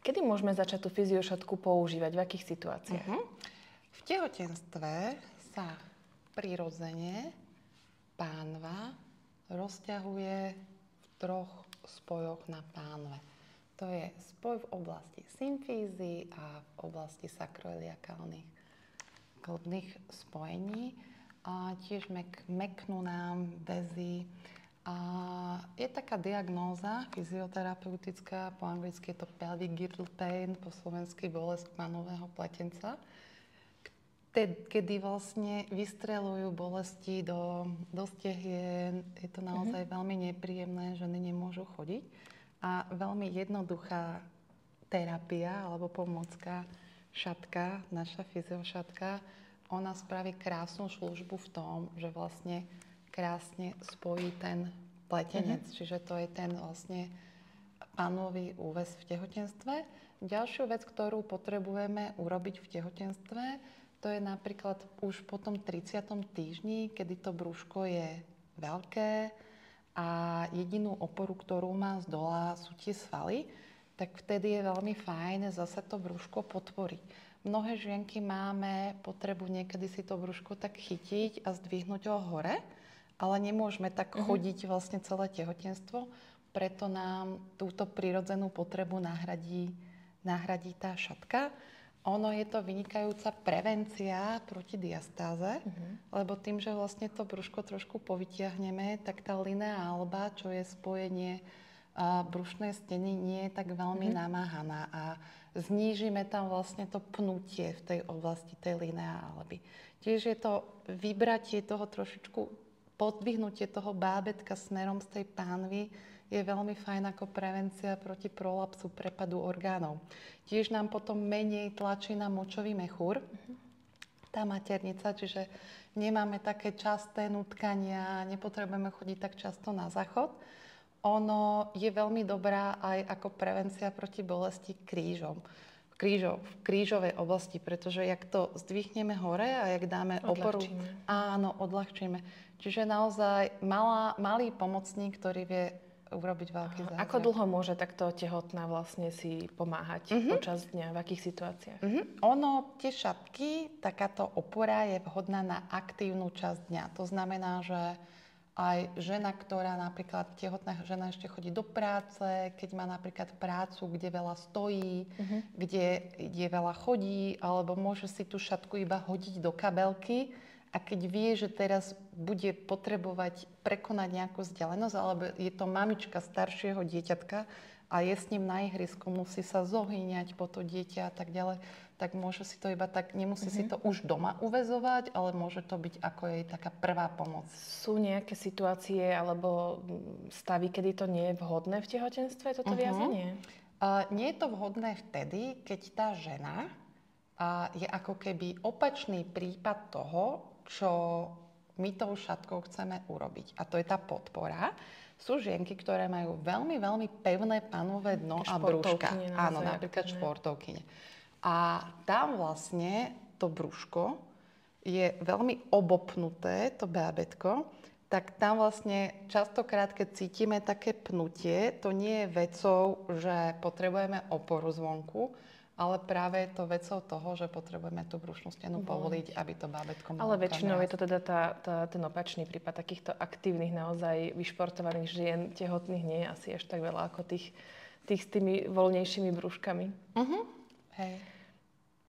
Kedy môžeme začať tú fyziošatku používať? V akých situáciách? V tehotenstve sa prirodzene pánva rozťahuje v 3 spojoch na pánve. To je spoj v oblasti symfízy a v oblasti sakroiliakálnych klbných spojení. A tiež meknú nám väzy. A je taká diagnóza fyzioterapeutická, po anglicky je to pelvic girdle pain, po slovensky bolesť pánového pletenca, kedy vlastne vystreľujú bolesti do stehien. Je to naozaj veľmi nepríjemné, ženy nemôžu chodiť. A veľmi jednoduchá terapia alebo pomôcka, šatka, naša fyziošatka, ona spraví krásnu službu v tom, že vlastne krásne spojí ten pletenec. Čiže to je ten vlastne pánový úväz v tehotenstve. Ďalšiu vec, ktorú potrebujeme urobiť v tehotenstve, to je napríklad už po tom 30. týždni, kedy to brúško je veľké a jedinú oporu, ktorú má zdola, sú tie svaly, tak vtedy je veľmi fajn zase to brúško podporiť. Mnohé žienky máme potrebu niekedy si to brúško tak chytiť a zdvihnúť ho hore, ale nemôžeme tak chodiť vlastne celé tehotenstvo, preto nám túto prirodzenú potrebu nahradí tá šatka. Ono je to vynikajúca prevencia proti diastáze, lebo tým, že vlastne to brúško trošku povytiahneme, tak tá linea alba, čo je spojenie brušnej steny, nie je tak veľmi namáhaná a znížime tam vlastne to pnutie v tej oblasti tej linea alby. Tiež je to vybratie toho trošičku, podvihnutie toho bábätka smerom z tej pánvy je veľmi fajn ako prevencia proti prolapsu, prepadu orgánov. Tiež nám potom menej tlačí na močový mechúr, tá maternica, čiže nemáme také časté nutkania, nepotrebujeme chodiť tak často na záchod. Ono je veľmi dobrá aj ako prevencia proti bolesti v krížovej oblasti, pretože jak to zdvihneme hore a jak dáme oporu, áno, odľahčíme. Čiže naozaj malý pomocník, ktorý vie urobiť veľký zázrak. Ako dlho môže takto tehotná vlastne si pomáhať počas dňa? V akých situáciách? Ono, tie šatky, takáto opora je vhodná na aktívnu časť dňa. To znamená, že aj žena, ktorá napríklad, tehotná žena ešte chodí do práce, keď má napríklad prácu, kde veľa stojí, kde veľa chodí, alebo môže si tú šatku iba hodiť do kabelky a keď vie, že teraz bude potrebovať prekonať nejakú vzdialenosť, alebo je to mamička staršieho dieťatka a je s ním na ihrisku, musí sa zohýňať po to dieťa a tak ďalej, tak môže si to iba tak, nemusí si to už doma uväzovať, ale môže to byť ako jej taká prvá pomoc. Sú nejaké situácie alebo stavy, kedy to nie je vhodné v tehotenstve, toto viazanie? Nie je to vhodné vtedy, keď tá žena je ako keby opačný prípad toho, čo my tou šatkou chceme urobiť. A to je tá podpora. Sú žienky, ktoré majú veľmi, veľmi pevné pánové dno a brúška. Áno, napríklad športovkyne. A tam vlastne to brúško je veľmi obopnuté, to bábätko, tak tam vlastne častokrát, keď cítime také pnutie, to nie je vecou, že potrebujeme oporu zvonku, ale práve je to vecou toho, že potrebujeme tú brušnú stenu povoliť, aby to bábätko malo. Ale väčšinou je to teda ten opačný prípad takýchto aktívnych, naozaj vyšportovaných žien, tehotných nie je asi až tak veľa ako tých s tými voľnejšími brúškami. Hej.